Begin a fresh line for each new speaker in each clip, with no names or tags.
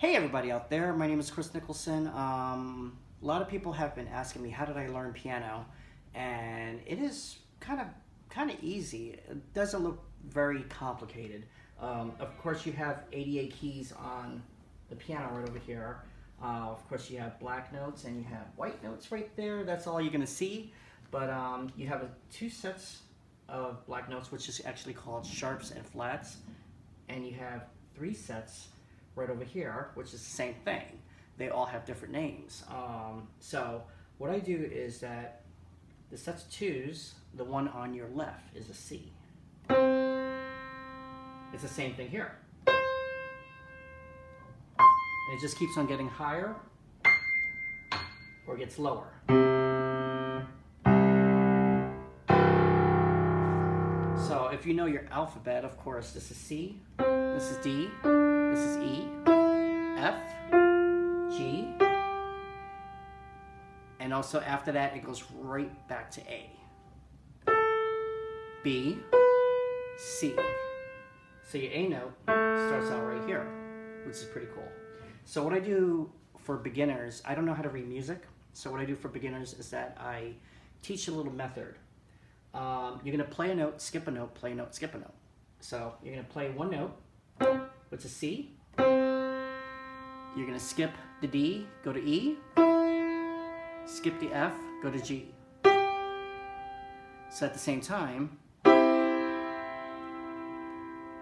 Hey everybody out there, my name is Kris Nicholson. A lot of people have been asking me how did I learn piano, and it is kind of easy. It doesn't look very complicated. Of course you have 88 keys on the piano right over here. Of course you have black notes and you have white notes right there. That's all you're going to see. But you have two sets of black notes, which is actually called sharps and flats, and you have three sets right over here, which is the same thing. They all have different names. So what I do is that the sets of twos, the one on your left is a C. It's the same thing here. And it just keeps on getting higher or gets lower. So if you know your alphabet, of course, this is C, this is D, this is E, F, G, and also after that it goes right back to A, B, C. So your A note starts out right here, which is pretty cool. So what I do for beginners, I don't know how to read music, so what I do for beginners is that I teach a little method. You're going to play a note, skip a note, play a note, skip a note. So you're going to play one note, which is C. You're going to skip the D, go to E. Skip the F, go to G. So at the same time,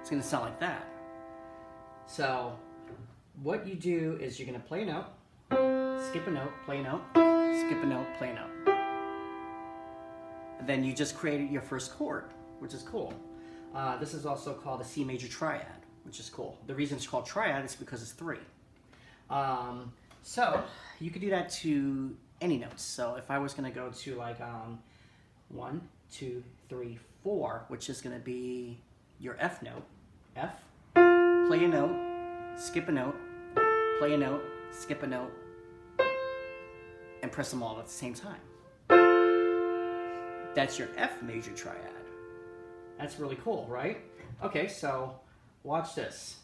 it's going to sound like that. So what you do is you're going to play a note, skip a note, play a note, skip a note, play a note. And then you just created your first chord, which is cool. This is also called a C major triad, which is cool. The reason it's called triad is because it's three. So you could do that to any notes. So if I was going to go to like 1, 2, 3, 4, which is going to be your F note, F, play a note, skip a note, play a note, skip a note, and press them all at the same time. That's your F major triad. That's really cool, right? Okay, so watch this.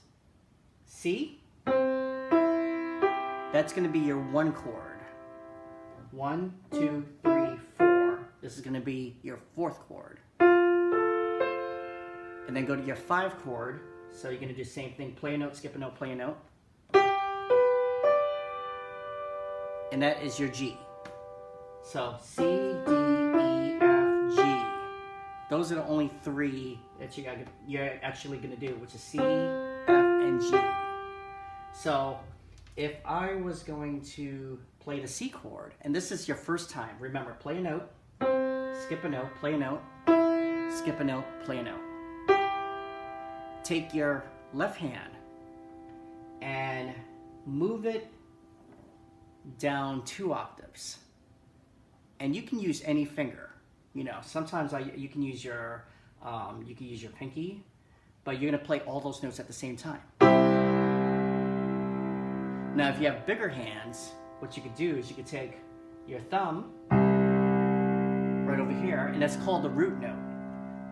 C, that's going to be your one chord. 1, 2, 3, 4. This is going to be your fourth chord. And then go to your 5 chord. So you're going to do the same thing. Play a note, skip a note, play a note. And that is your G. So C, D, E, F, G. Those are the only three that you're actually going to do, which is C, F, and G. So if I was going to play the C chord, and this is your first time, remember, play a note, skip a note, play a note, skip a note, play a note. Take your left hand and move it down 2 octaves. And you can use any finger. You know, sometimes you can use your pinky, but you're gonna play all those notes at the same time. Now, if you have bigger hands, what you could do is you could take your thumb right over here, and that's called the root note.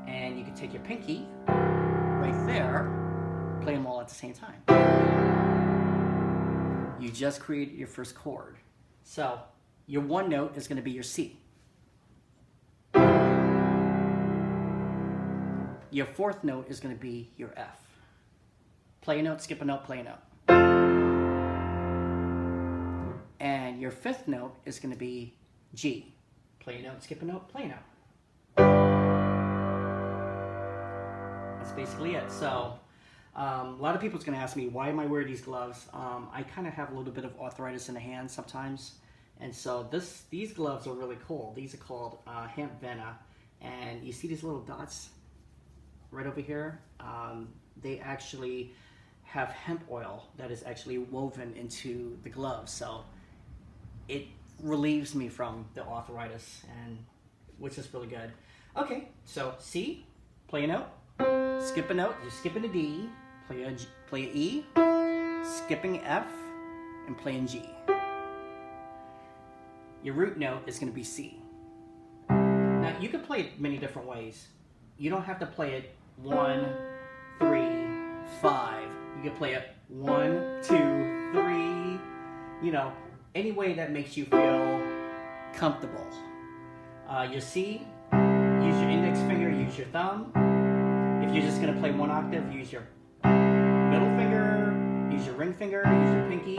And you could take your pinky right there, play them all at the same time. You just created your first chord. So your one note is going to be your C. Your fourth note is going to be your F. Play a note, skip a note, play a note. And your fifth note is going to be G. Play a note, skip a note, play a note. That's basically it. So a lot of people are going to ask me, why am I wearing these gloves? I kind of have a little bit of arthritis in the hands sometimes. And so these gloves are really cool. These are called hemp vena. And you see these little dots right over here? They actually have hemp oil that is actually woven into the gloves. So it relieves me from the arthritis, and which is really good. Okay, so C, play a note, skip a note, you're skipping a D, play a E, skipping F, and playing G. Your root note is going to be C. Now you can play it many different ways. You don't have to play it 1, 3, 5. You can play it 1, 2, 3. know, any way that makes you feel comfortable. Your C, use your index finger, use your thumb. If you're just going to play one octave, use your middle finger, use your ring finger, use your pinky.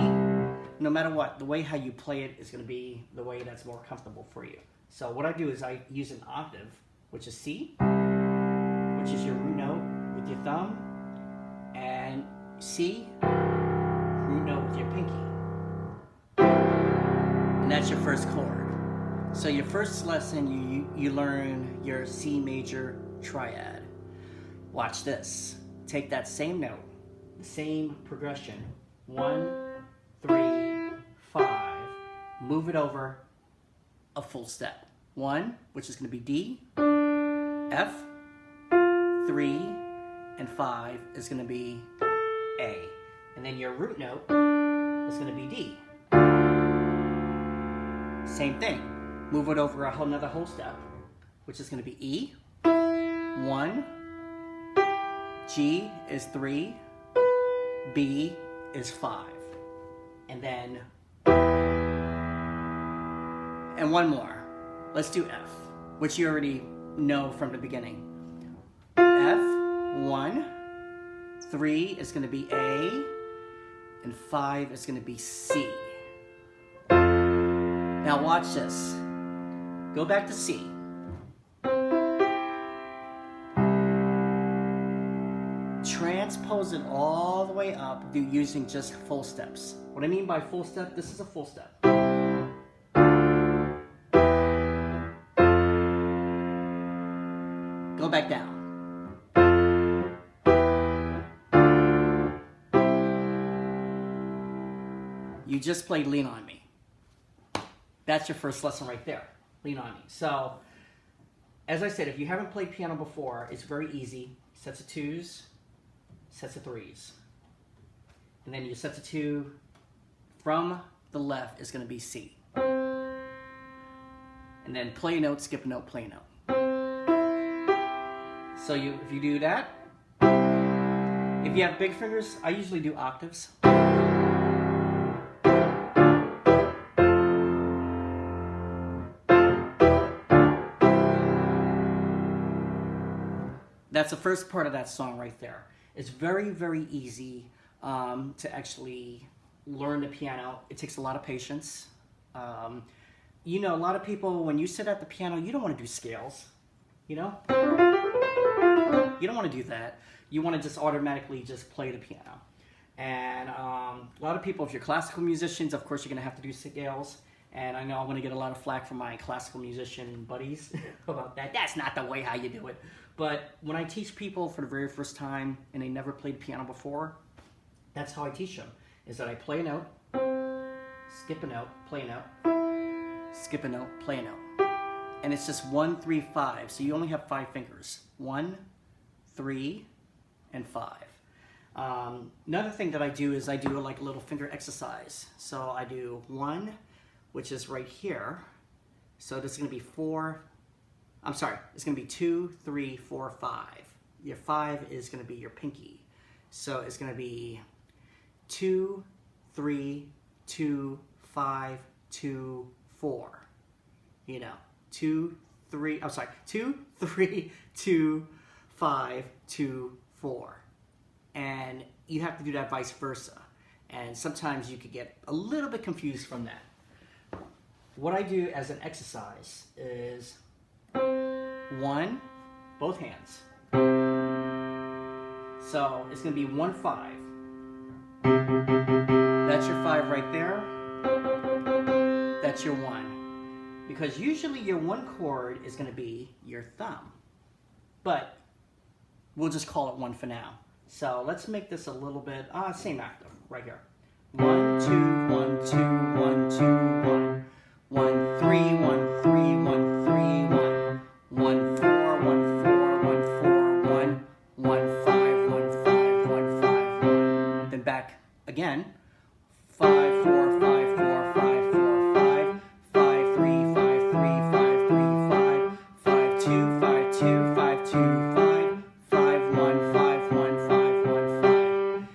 No matter what, the way how you play it is going to be the way that's more comfortable for you. So what I do is I use an octave, which is C, which is your root note with your thumb, and C, root note with your pinky. And that's your first chord. So your first lesson, you learn your C major triad. Watch this. Take that same note, the same progression. 1, 3, 5. Move it over a full step. 1, which is going to be D, F, 3, and 5 is going to be A. And then your root note is going to be D. Same thing. Move it over another whole step, which is going to be E, 1, G is 3, B is 5. And then, and one more. Let's do F, which you already know from the beginning. F, 1, 3 is going to be A, and 5 is going to be C. Now watch this. Go back to C. Transpose it all the way up using just full steps. What I mean by full step, this is a full step. Go back down. You just played Lean On Me. That's your first lesson right there. Lean On Me. So, as I said, if you haven't played piano before, it's very easy. Sets of 2s, sets of 3s. And then your sets of 2 from the left is going to be C. And then play a note, skip a note, play a note. So if you do that, if you have big fingers, I usually do octaves. That's the first part of that song right there. It's very, very easy to actually learn the piano. It takes a lot of patience. You know, a lot of people, when you sit at the piano, you don't want to do scales, you know? You don't want to do that. You want to just automatically just play the piano. And a lot of people, if you're classical musicians, of course you're going to have to do scales. And I know I'm going to get a lot of flack from my classical musician buddies about that. That's not the way how you do it. But when I teach people for the very first time and they never played piano before, that's how I teach them. Is that I play a note, skip a note, play a note, skip a note, play a note. And it's just 1, 3, 5. So you only have 5 fingers. 1, 3, and 5. Another thing that I do is I do like a little finger exercise. So I do 1, which is right here. So this is going to be 4. I'm sorry, it's going to be 2, 3, 4, 5. Your 5 is going to be your pinky. So it's going to be 2, 3, 2, 5, 2, 4. You know, 2, 3, 2, 5, 2, 4. And you have to do that vice versa. And sometimes you could get a little bit confused from that. What I do as an exercise is 1, both hands. So it's going to be 1, 5. That's your 5 right there. That's your 1. Because usually your 1 chord is going to be your thumb. But we'll just call it 1 for now. So let's make this a little bit, same octave right here. 1, 2, 1, 2, 1, 2, 1. 1, 3, 1, 3, 1, 3, 1. 1, 4, 1, 4, 1, 4, 1. 1, 5, 1, 5, 1, 5, 1. Then back again. 5, 4, 5, 4, 5, 4, 5. 5, 3, 5, 3, 5, 3, 5. 5, 2, 5, 2, 5, 2, 5. 5, 1, 5, 1, 5, 1, 5.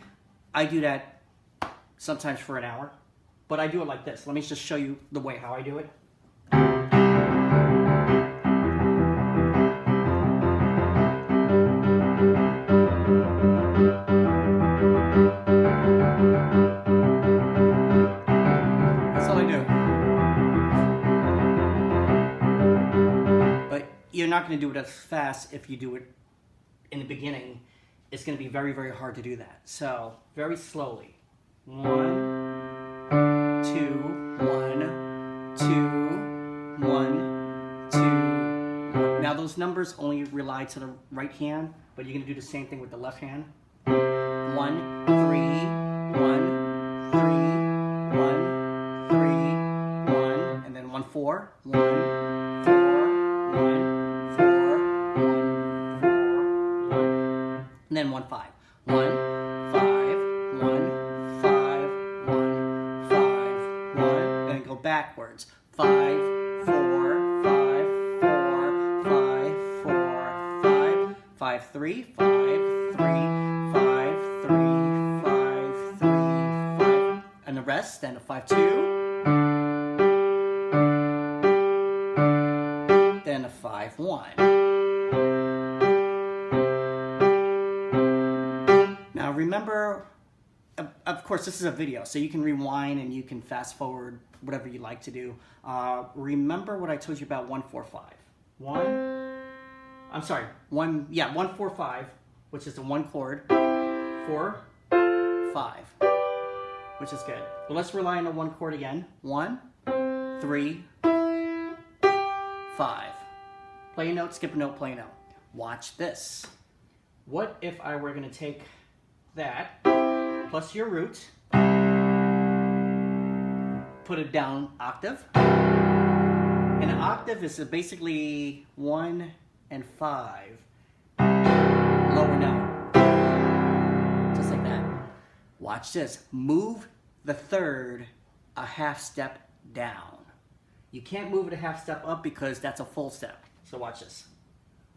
I do that sometimes for an hour. but I do it like this. Let me just show you the way how I do it. That's all I do. But you're not going to do it as fast if you do it in the beginning. It's going to be very, very hard to do that. So, very slowly. 1, 2, 1, 2, 1, 2, 1. Now those numbers only rely to the right hand, but you're going to do the same thing with the left hand. 1, 3, 1, 3, 1, 3, 1, and then 1, 4, 1, 4, 1, 4, 1, 4, 1, and then 1, 5. 1, 5, 1, 5, 1, 5, 1, and then go backwards. 5, 4, 5, 4, 5, 4, 5, 5, 3, 5, 3, 5, 3, 5, 3, 5, and the rest, then a 5, 2, then a 5, 1. Now remember, of course this is a video, so you can rewind and you can fast forward, whatever you like to do. Remember what I told you about 1, 4, 5. 1, 4, 5, which is the 1 chord. 4, 5, which is good. Well, let's rely on the 1 chord again. 1, 3, 5. Play a note, skip a note, play a note. Watch this. What if I were going to take that plus your root, put it down octave, and an octave is basically 1 and 5, lower note, just like that. Watch this. Move the third a half step down. You can't move it a half step up because that's a full step. So watch this.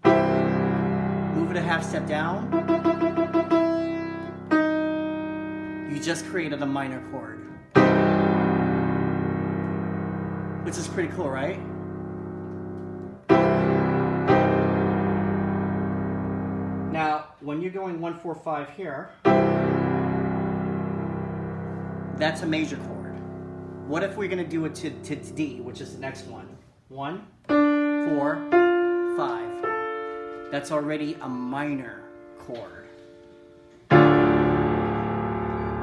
Move it a half step down. You just created a minor chord. Which is pretty cool, right? Now, when you're going 1, 4, 5 here, that's a major chord. What if we're going to do it to D, which is the next one? 1, 4, 5. That's already a minor chord.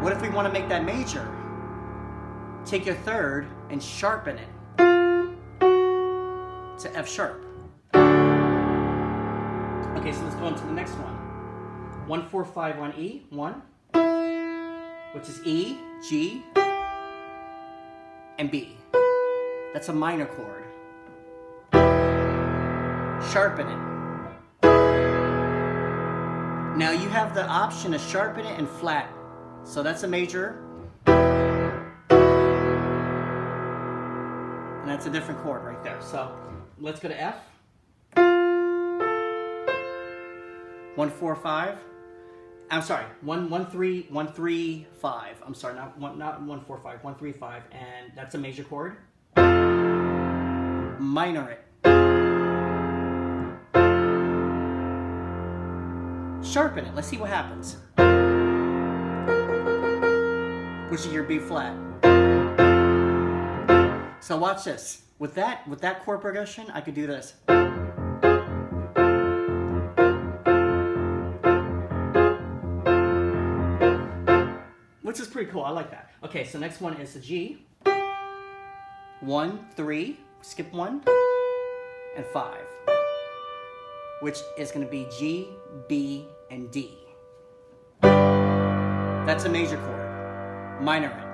What if we want to make that major? Take your third and sharpen it to F sharp. Okay, so let's go on to the next one. 1, 4, 5 on E, 1, which is E, G, and B. That's a minor chord. Sharpen it. Now you have the option to sharpen it and flat. So that's a major. And that's a different chord right there. So let's go to F. 1, 4, 5. I'm sorry, 1, 3, 1, 3, 5. I'm sorry, not 1, 4, 5, 1, 3, 5, and that's a major chord. Minor it. Sharpen it. Let's see what happens. Which is your B flat. So watch this. With that chord progression, I could do this. Which is pretty cool. I like that. Okay, so next one is the G. 1, 3, skip 1, and 5. Which is going to be G, B, and D. That's a major chord. Minor it.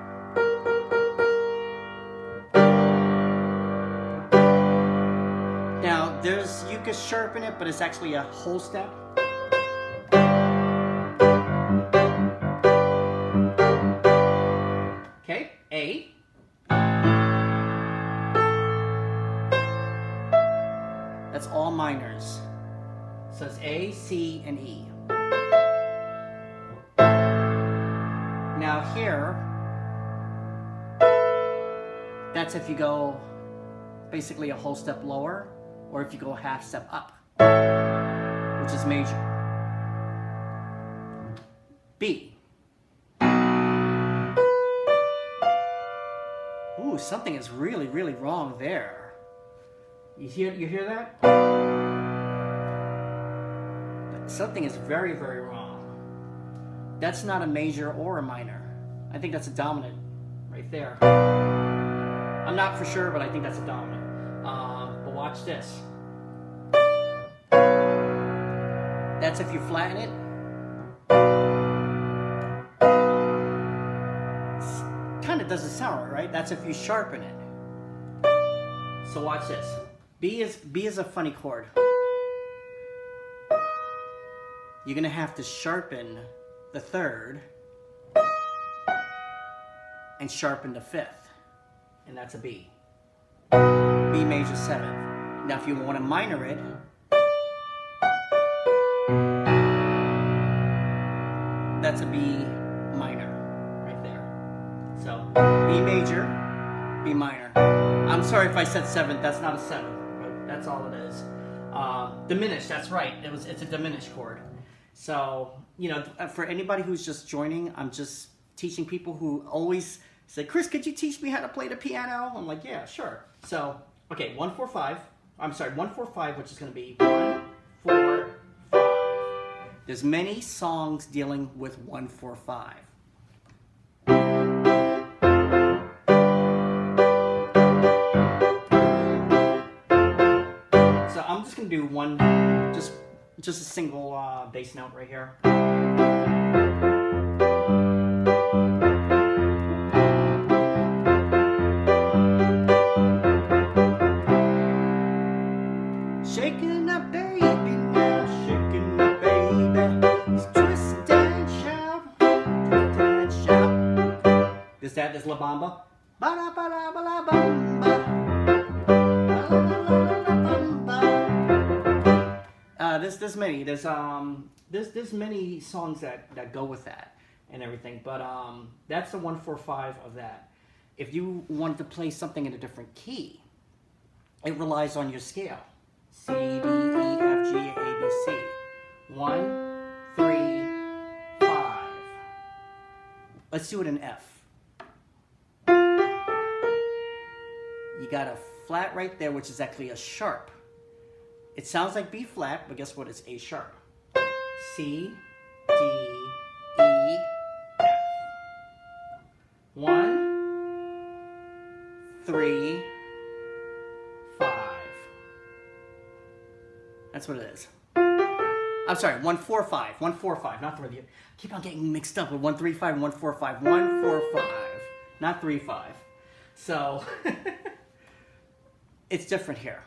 Now, you could sharpen it, but it's actually a whole step. Okay, A. That's all minors. So it's A, C, and E. Now here, That's if you go basically a whole step lower, or if you go half step up, which is major. B. Ooh, something is really, really wrong there. You hear that? Something is very, very wrong. That's not a major or a minor. I think that's a dominant right there. I'm not for sure, but I think that's a dominant. But watch this. That's if you flatten it. Kind of doesn't sound right? That's if you sharpen it. So watch this. B is a funny chord. You're gonna have to sharpen the third and sharpen the fifth, and that's a B. B major 7th. Now if you want to minor it, that's a B minor right there. So B major, B minor. I'm sorry if I said 7th. That's not a 7th. Right? That's all it is. Diminished. That's right. It's a diminished chord. So, you know, for anybody who's just joining, I'm just teaching people who always say, Chris, could you teach me how to play the piano? I'm like, yeah, sure. So, okay, 1, 4, 5. I'm sorry, 1, 4, 5, which is going to be 1, 4, 5. There's many songs dealing with 1, 4, 5. So I'm just going to do one, just a single bass note right here. Shaking up, baby, now shaking up, baby. Twist and shout, twist and shout. This La Bamba. Ba-da-ba-da-ba-da-bamba. There's many songs that go with that and everything, but that's the 1, 4, 5 of that. If you wanted to play something in a different key, it relies on your scale. C, D, E, F, G, A, B, C. 1, 3, 5. Let's do it in F. You got a flat right there, which is actually a sharp. It sounds like B flat, but guess what? It's A sharp. C, D, E, F. 1, 3, 5. That's what it is. I'm sorry, 1, 4, 5. 1, 4, 5, not 3. Keep on getting mixed up with 1, 3, 5, and 1, 4, 5. 1, 4, 5, not 3, 5. So, it's different here.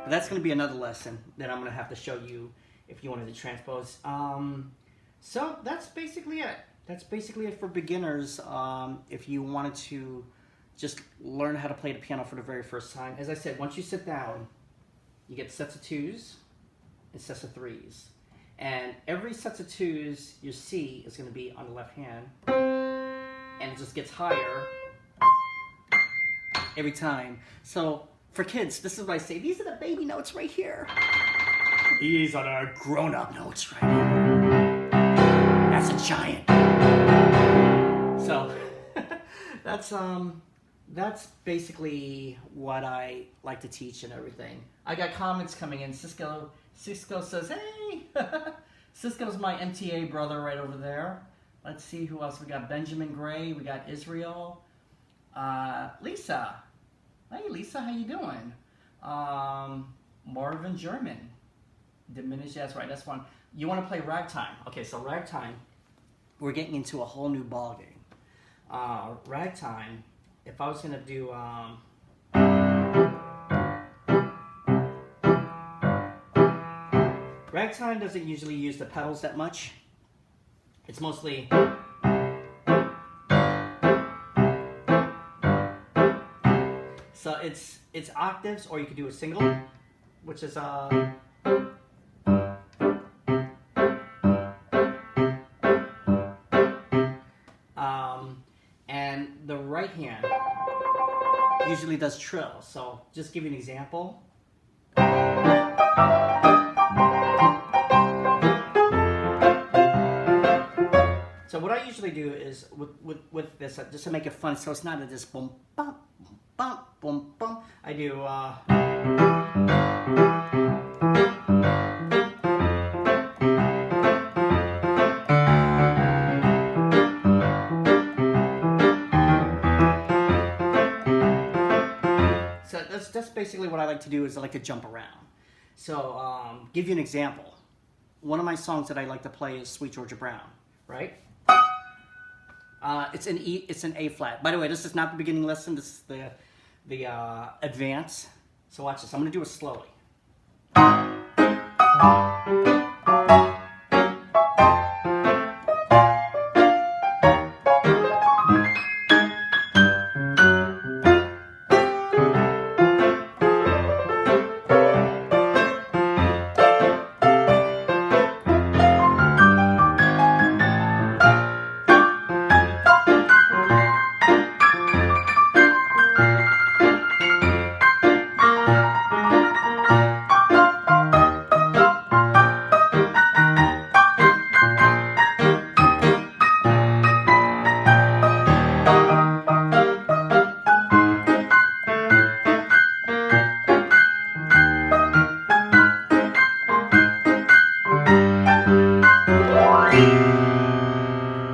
But that's going to be another lesson that I'm going to have to show you if you wanted to transpose. So that's basically it. That's basically it for beginners. If you wanted to just learn how to play the piano for the very first time. As I said, once you sit down, you get sets of 2s and sets of 3s. And every set of 2s, your C is going to be on the left hand. And it just gets higher every time. So for kids, this is what I say. These are the baby notes right here. These are the grown-up notes right here. That's a giant. So that's basically what I like to teach and everything. I got comments coming in. Cisco says, hey, Cisco's my MTA brother right over there. Let's see who else we got. Benjamin Gray, we got Israel, Lisa. Hey Lisa, how you doing? Marvin German. Diminished, that's right, that's one. You want to play Ragtime. Okay, so Ragtime, we're getting into a whole new ballgame. Ragtime, if I was going to do... Ragtime doesn't usually use the pedals that much. It's mostly... So it's octaves, or you could do a single, which is usually does trills. So just give you an example. So what I usually do is with this, just to make it fun, so it's not a just boom, bum, bum, boom, boom. I do. So that's basically what I like to do. Is I like to jump around. So give you an example. One of my songs that I like to play is Sweet Georgia Brown, right? It's an E. It's an A flat. By the way, this is not the beginning lesson. This is the advance. So watch this. I'm going to do it slowly.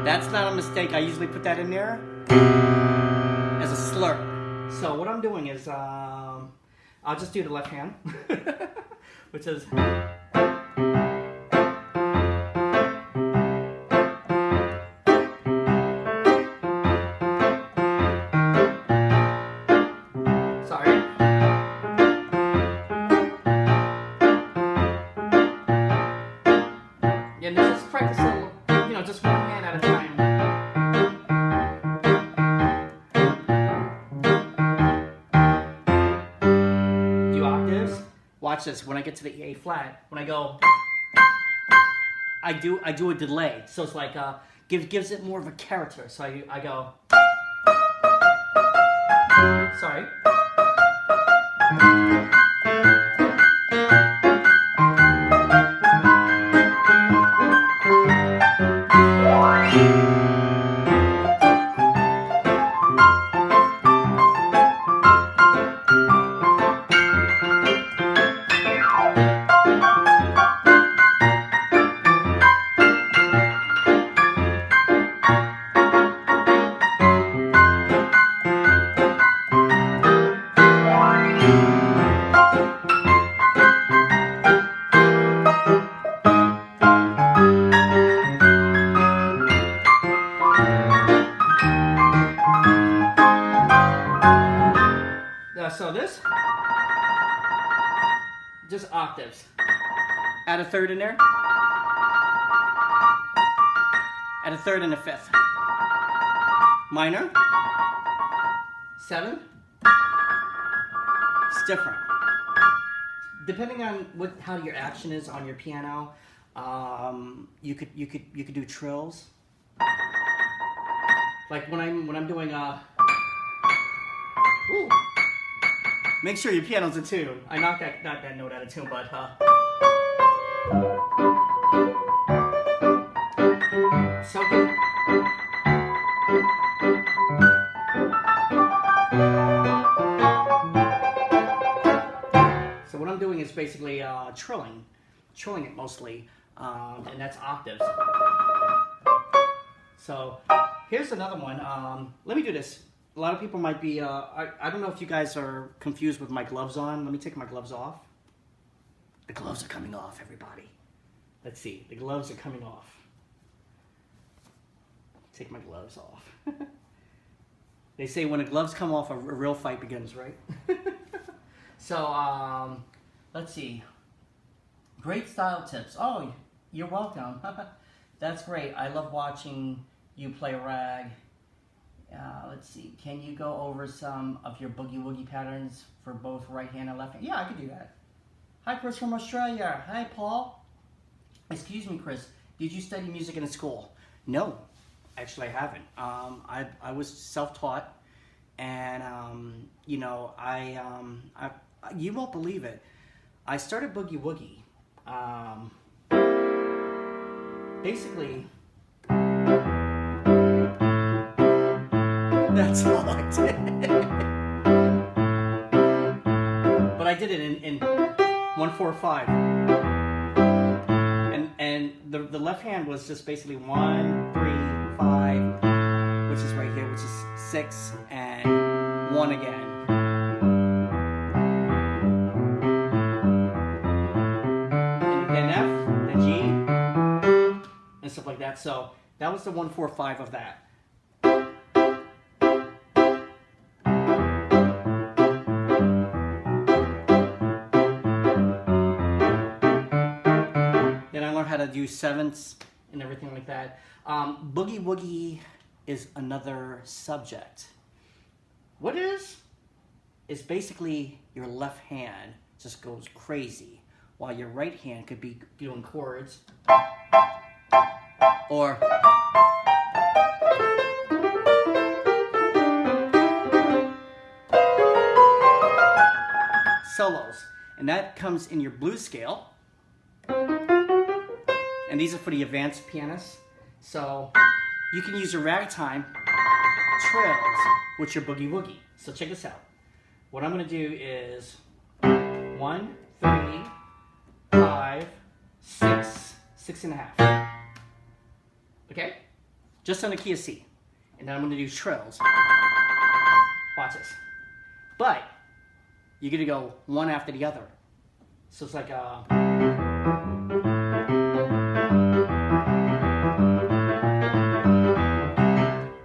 That's not a mistake. I usually put that in there as a slur. So what I'm doing is, I'll just do the left hand, which is. Sorry. Yeah, just practice a little, just one hand at a time. Do octaves. Watch this. When I get to the A flat, when I go, I do a delay. So it's like gives it more of a character. So I go. Sorry. So this, just octaves. Add a third in there. Add a third and a fifth. Minor. 7. It's different. Depending on how your action is on your piano, you could do trills. Like when I'm doing ooh. Make sure your piano's in tune. I knocked that note out of tune, but so good. So what I'm doing is basically trilling it mostly, and that's octaves. So here's another one. Let me do this. A lot of people might be, I don't know if you guys are confused with my gloves on. Let me take my gloves off. The gloves are coming off, everybody. Let's see, the gloves are coming off. Take my gloves off. They say when the gloves come off, a real fight begins, right? So, let's see. Great style tips. Oh, you're welcome. That's great. I love watching you play rag. Let's see. Can you go over some of your boogie woogie patterns for both right hand and left hand? Yeah, I can do that. Hi, Chris from Australia. Hi, Paul. Excuse me, Chris. Did you study music in school? No, actually, I haven't. I was self-taught, And you know, you won't believe it. I started Boogie Woogie. Basically, that's all I did. But I did it in 1-4-5. And the left hand was just basically 1, 3, 5, which is right here, which is 6, and 1 again. And then F, then G, and stuff like that. So that was the 1-4-5 of that. Then I learned how to do sevenths and everything like that. Boogie Woogie is another subject. What it is basically your left hand just goes crazy, while your right hand could be doing chords or solos, and that comes in your blues scale. And these are for the advanced pianists. So you can use your ragtime trills with your boogie woogie. So check this out. What I'm going to do is 1, 3, 5, 6, 6.5. Okay? Just on the key of C. And then I'm going to do trills. Watch this. But you're going to go one after the other. So it's like a...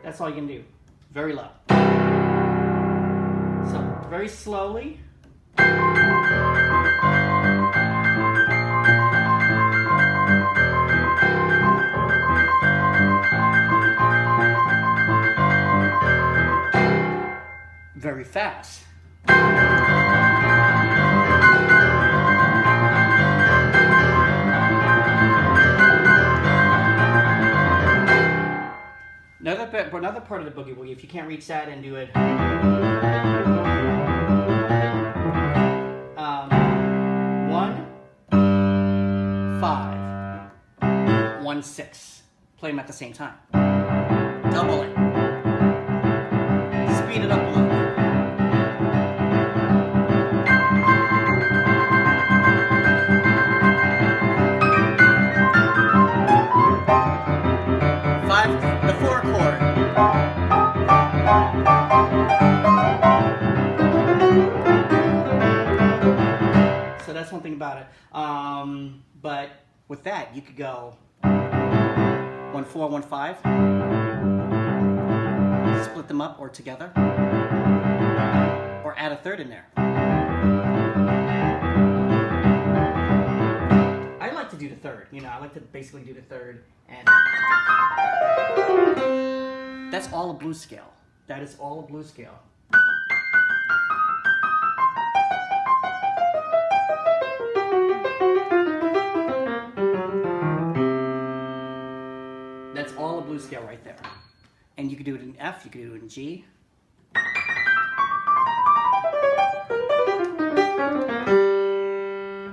That's all you can do. Very low. So, very slowly. Very fast. Another part of the boogie woogie, if you can't reach that and do it, 1, 5, 1, 6. Play them at the same time. Double it. Speed it up a little bit. The 4 chord. So that's one thing about it. But with that, you could go 1, 4, 1, 5. Split them up or together. Or add a third in there. I like to do the third. You know, I like to basically do the third. And that's all a blues scale. That is all a blues scale. That's all a blues scale right there. And you can do it in F, you can do it in G.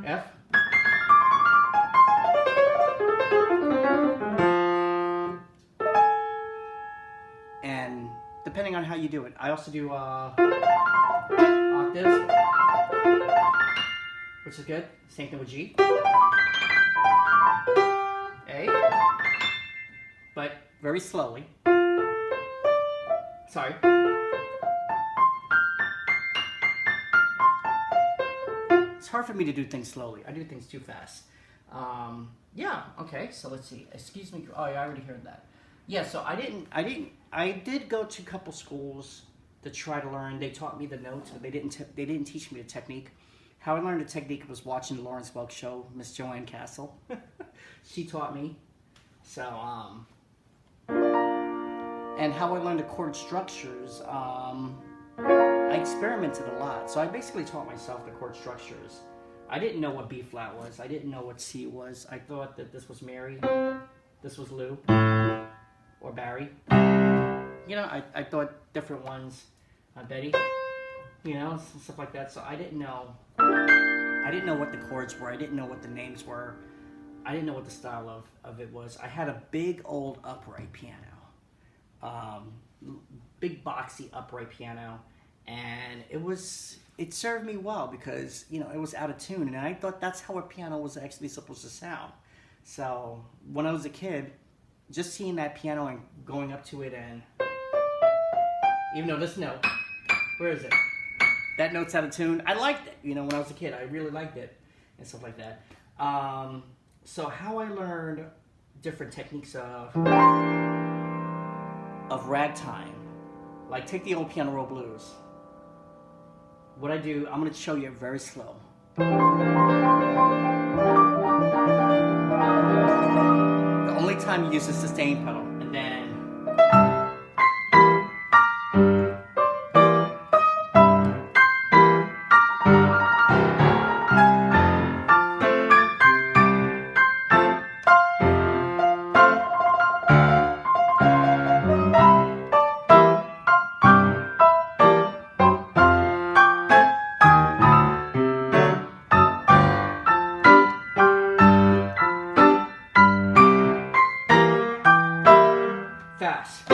F. And depending on how you do it, I also do octaves, which is good. Same thing with G. A. But very slowly. Sorry. It's hard for me to do things slowly. I do things too fast. Yeah, okay, so let's see. Excuse me. Oh, yeah, I already heard that. Yeah, so I did go to a couple schools to try to learn. They taught me the notes, but they didn't teach me the technique. How I learned the technique was watching the Lawrence Welk show, Miss Joanne Castle. She taught me. So, and how I learned the chord structures, I experimented a lot. So I basically taught myself the chord structures. I didn't know what B flat was. I didn't know what C was. I thought that this was Mary, this was Lou, or Barry. You know, I thought different ones. Betty, you know, stuff like that. So I didn't know what the chords were. I didn't know what the names were. I didn't know what the style of it was. I had a big old upright piano, big boxy upright piano, and it served me well because, you know, it was out of tune, and I thought that's how a piano was actually supposed to sound. So when I was a kid, just seeing that piano and going up to it, and even though this note, where is it? That note's out of tune. I liked it, you know, when I was a kid. I really liked it and stuff like that. So how I learned different techniques of ragtime, like take the old piano roll blues. What I do, I'm going to show you very slow. The only time you use the sustain pedal, and then fast.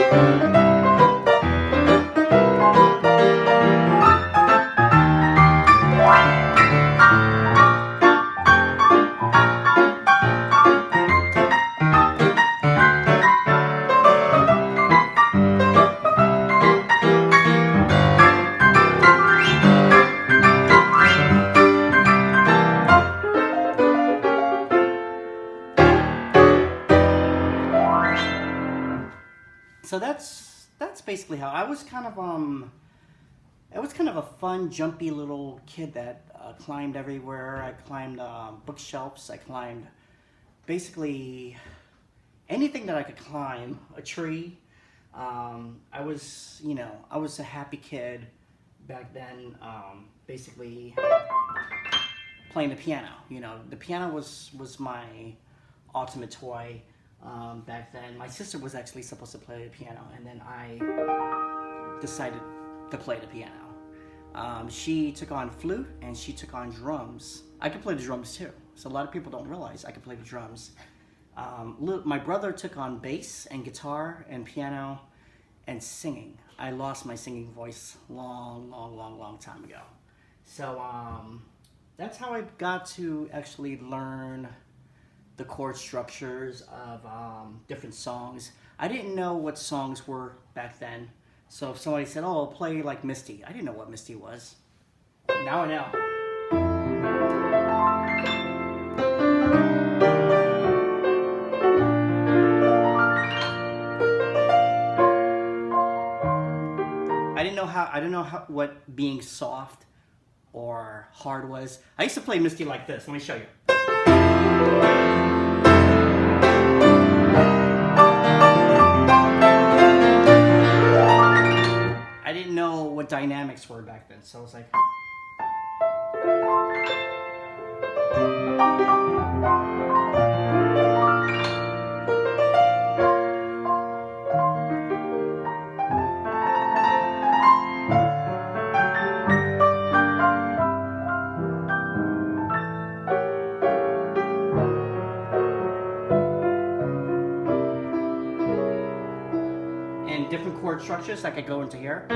So that's basically how I was kind of I was kind of a fun, jumpy little kid that climbed everywhere. I climbed bookshelves. I climbed basically anything that I could climb. A tree. I was, you know, I was a happy kid back then. Basically playing the piano. You know, the piano was my ultimate toy. Back then, my sister was actually supposed to play the piano, and then I decided to play the piano. She took on flute, and she took on drums. I could play the drums too, so a lot of people don't realize I could play the drums. My brother took on bass and guitar and piano and singing. I lost my singing voice long time ago. So that's how I got to actually learn the chord structures of different songs. I didn't know what songs were back then. So if somebody said, oh, play like Misty, I didn't know what Misty was. Now I know. I didn't know what being soft or hard was. I used to play Misty like this. Let me show you. I didn't know what dynamics were back then, so I was like... And different chord structures, I could go into here.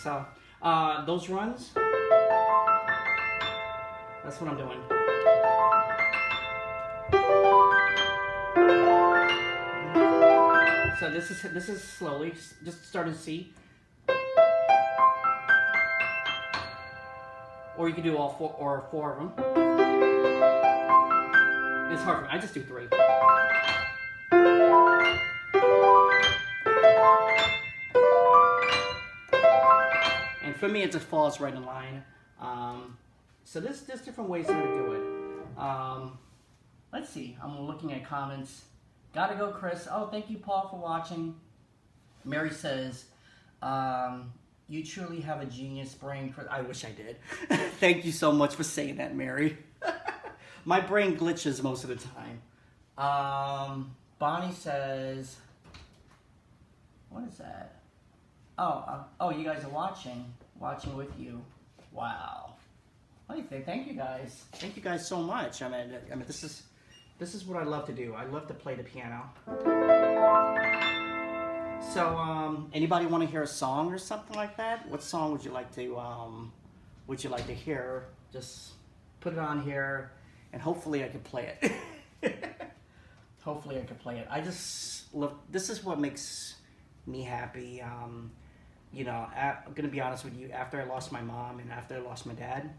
So, those runs, that's what I'm doing. So this is slowly, just start in C. Or you can do all four of them. It's hard for me, I just do 3. And for me, it just falls right in line. So there's different ways to do it. Let's see, I'm looking at comments. Gotta go, Chris. Oh, thank you, Paul, for watching. Mary says, You truly have a genius brain. I wish I did. Thank you so much for saying that, Mary. My brain glitches most of the time. Bonnie says, what is that? Oh, you guys are watching with you. Wow. What do you think? Thank you guys. Thank you guys so much. I mean, this is what I love to do. I love to play the piano. So, anybody want to hear a song or something like that? What song would you like to hear? Just put it on here, and hopefully I can play it. Hopefully I can play it. I just love. This is what makes me happy. You know, I'm gonna be honest with you. After I lost my mom and after I lost my dad,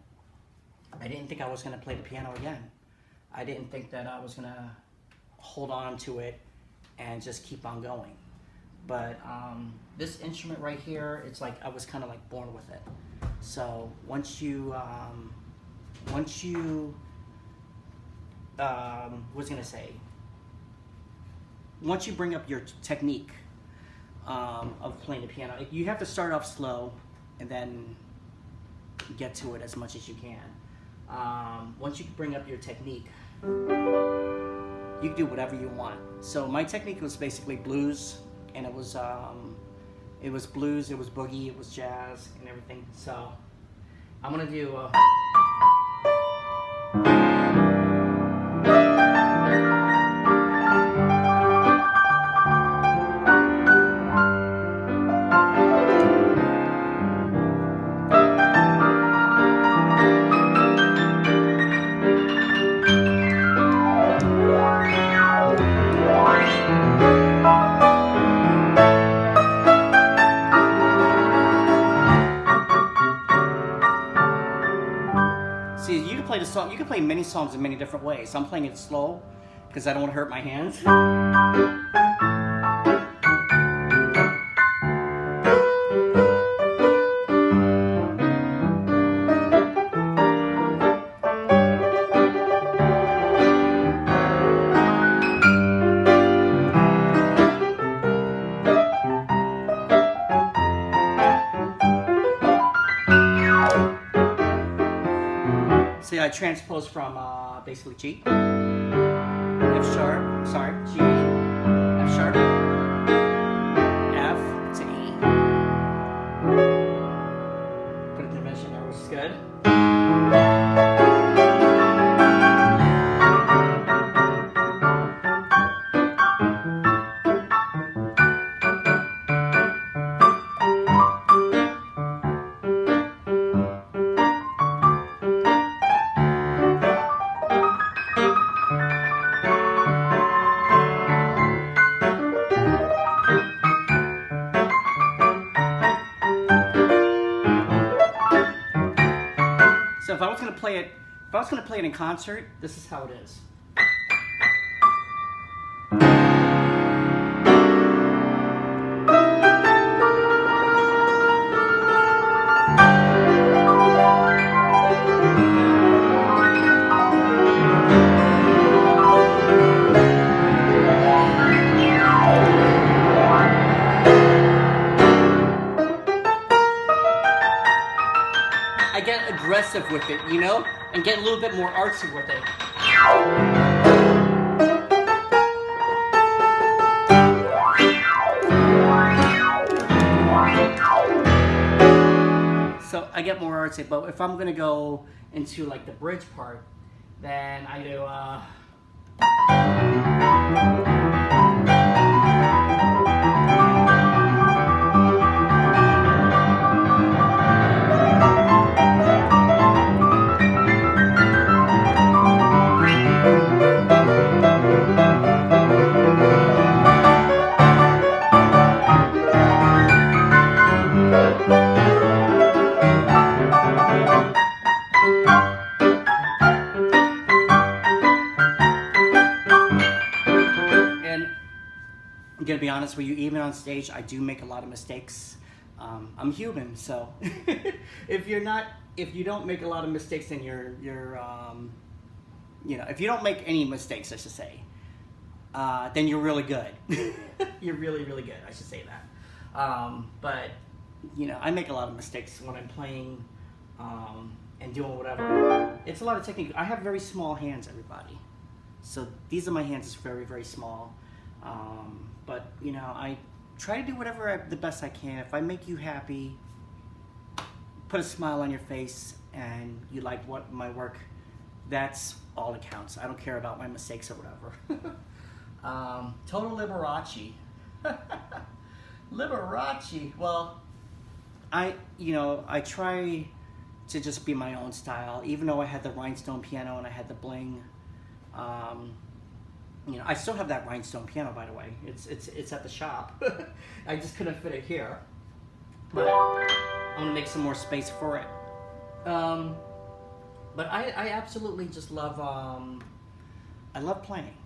I didn't think I was gonna play the piano again. I didn't think that I was gonna hold on to it and just keep on going. But this instrument right here, it's like I was kind of like born with it. So once you bring up your technique of playing the piano, you have to start off slow and then get to it as much as you can. Once you bring up your technique, you can do whatever you want. So my technique was basically blues, and it was blues, it was boogie, it was jazz, and everything. So I'm gonna do. You can play many songs in many different ways. I'm playing it slow because I don't want to hurt my hands. See, I transpose from basically G, F sharp, sorry, G, F sharp, F to E. Put a dimension there, which is good. So if I was going to play it in concert, this is how it is. I get aggressive with it, you know, and get a little bit more artsy with it. So I get more artsy, but if I'm gonna go into like the bridge part, then I do I'm gonna be honest with you, even on stage, I do make a lot of mistakes. I'm human, so if you don't make a lot of mistakes, then you're you know, if you don't make any mistakes, I should say, then you're really good. You're really, really good, I should say that. But you know, I make a lot of mistakes when I'm playing and doing whatever. It's a lot of technique. I have very small hands, everybody. So these are my hands. It's very, very small. But, you know, I try to do whatever the best I can. If I make you happy, put a smile on your face, and you like my work, that's all that counts. I don't care about my mistakes or whatever. Total Liberace. Liberace. Well, I try to just be my own style, even though I had the rhinestone piano and I had the bling. You know, I still have that rhinestone piano, by the way. It's at the shop. I just couldn't fit it here, but I'm gonna make some more space for it. But I absolutely just love. I love playing.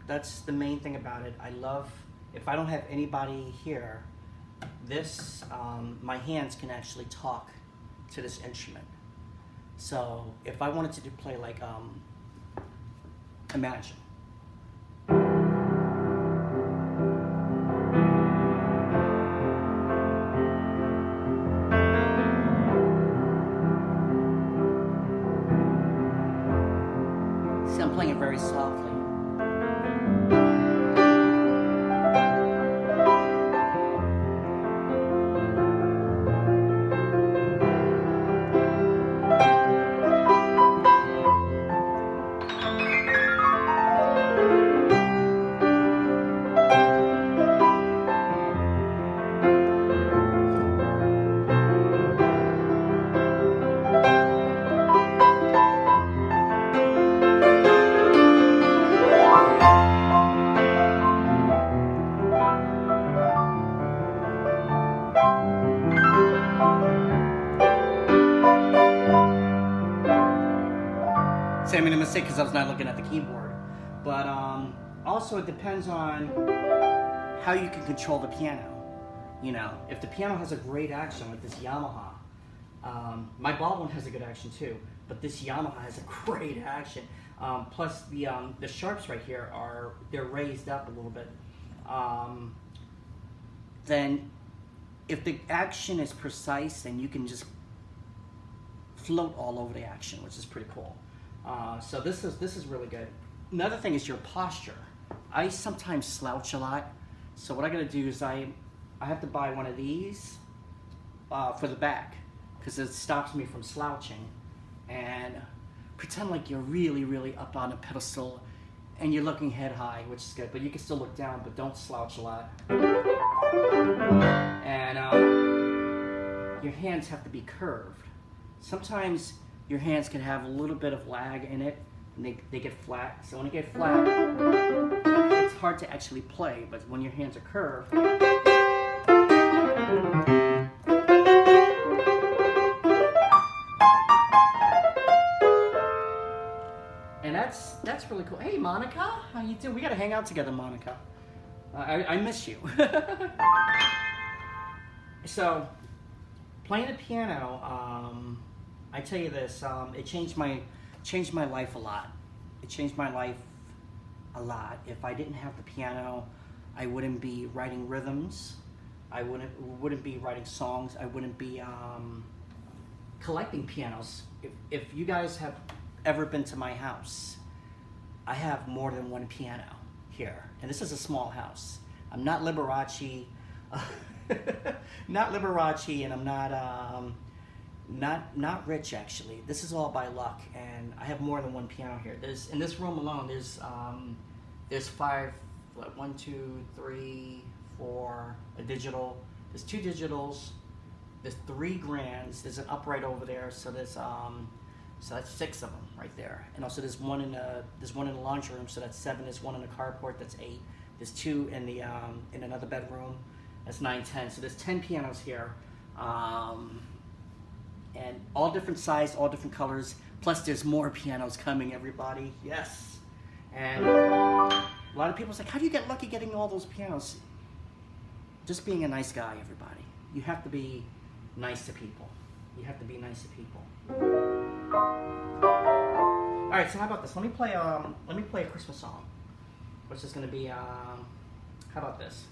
That's the main thing about it. I love, if I don't have anybody here, this my hands can actually talk to this instrument. So if I wanted to play like Imagine. See, I'm playing it very softly. See, I made a mistake because I was not looking at the keyboard. But also it depends on how you can control the piano. You know, if the piano has a great action like this Yamaha, my Baldwin has a good action too, but this Yamaha has a great action. Plus the sharps right here they're raised up a little bit. Then if the action is precise, then you can just float all over the action, which is pretty cool. So this is really good. Another thing is your posture. I sometimes slouch a lot, so what I gotta do is I have to buy one of these for the back, because it stops me from slouching. And pretend like you're really, really up on a pedestal and you're looking head high, which is good, but you can still look down, but don't slouch a lot. And your hands have to be curved. Sometimes your hands can have a little bit of lag in it, and they get flat. So when they get flat, it's hard to actually play, but when your hands are curved, and that's really cool. Hey Monica, how you doing? We gotta hang out together, Monica. I miss you. So playing the piano, I tell you this, it changed my life a lot. It changed my life a lot. If I didn't have the piano, I wouldn't be writing rhythms. I wouldn't be writing songs. I wouldn't be collecting pianos. If you guys have ever been to my house, I have more than one piano here, and this is a small house. I'm not Liberace, not Liberace, and I'm not rich actually. This is all by luck, and I have more than one piano here. There's, in this room alone, there's five, what, 1, 2, 3, 4, a digital. There's 2 digitals. There's 3 grands. There's an upright over there. So there's so that's 6 of them right there. And also there's one in the laundry room. So that's 7. There's 1 in the carport. That's 8. There's 2 in the in another bedroom. That's 9, 10. So there's 10 pianos here. And all different sized, all different colors. Plus there's more pianos coming, everybody. Yes. And a lot of people's like, how do you get lucky getting all those pianos? Just being a nice guy, everybody. You have to be nice to people. You have to be nice to people. All right, so how about this? Let me play a Christmas song, which is going to be how about this?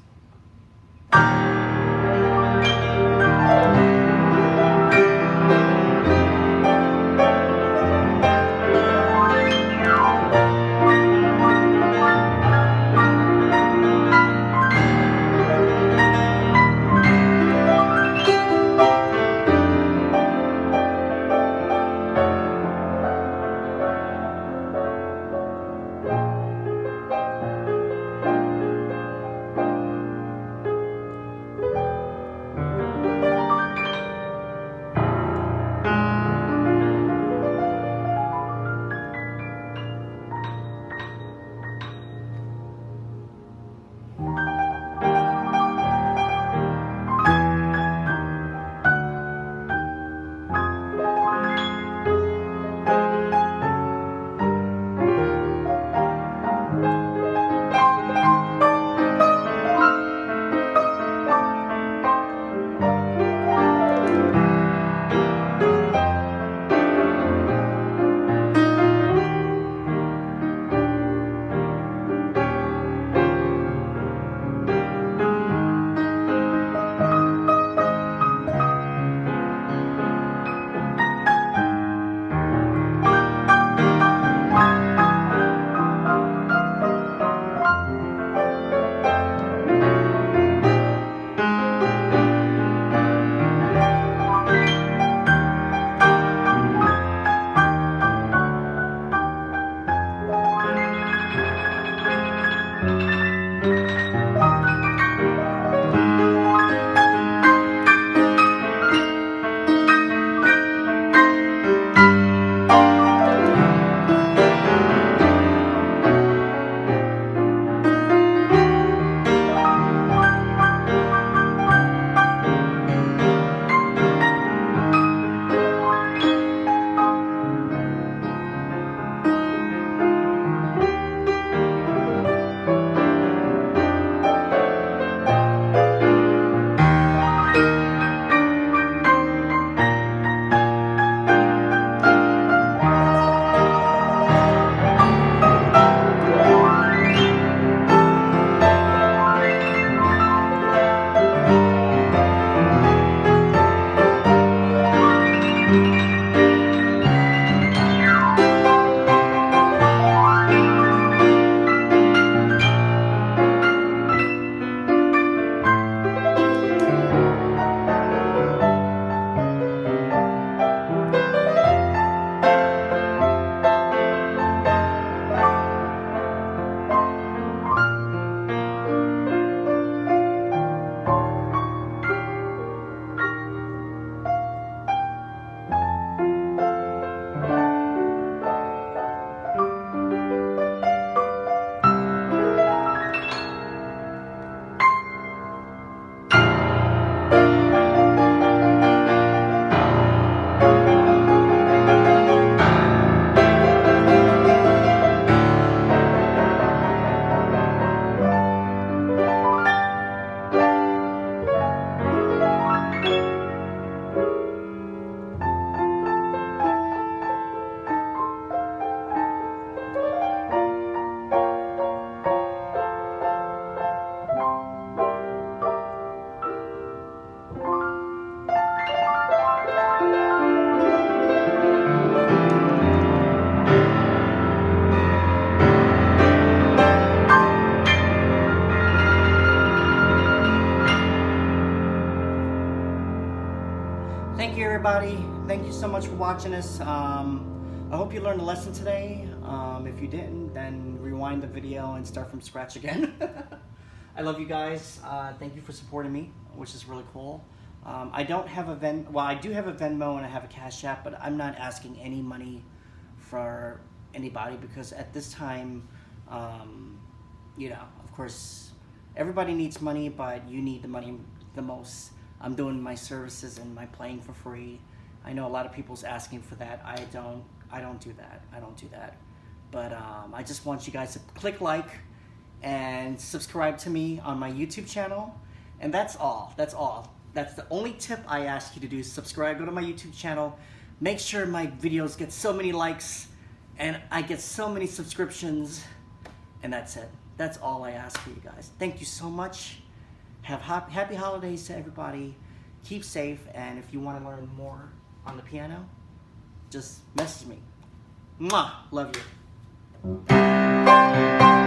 Thank you, everybody. Thank you so much for watching us. I hope you learned a lesson today. If you didn't, then rewind the video and start from scratch again. I love you guys. Thank you for supporting me, which is really cool. I don't have a well, I do have a Venmo and I have a Cash App, but I'm not asking any money for anybody because at this time, you know, of course, everybody needs money, but you need the money the most. I'm doing my services and my playing for free. I know a lot of people's asking for that. I don't do that. I don't do that. But I just want you guys to click like and subscribe to me on my YouTube channel. And that's all. That's all. That's the only tip I ask you to do. Subscribe, go to my YouTube channel. Make sure my videos get so many likes and I get so many subscriptions. And that's it. That's all I ask for you guys. Thank you so much. Have happy holidays to everybody. Keep safe, and if you want to learn more on the piano, just message me. Mwah! Love you.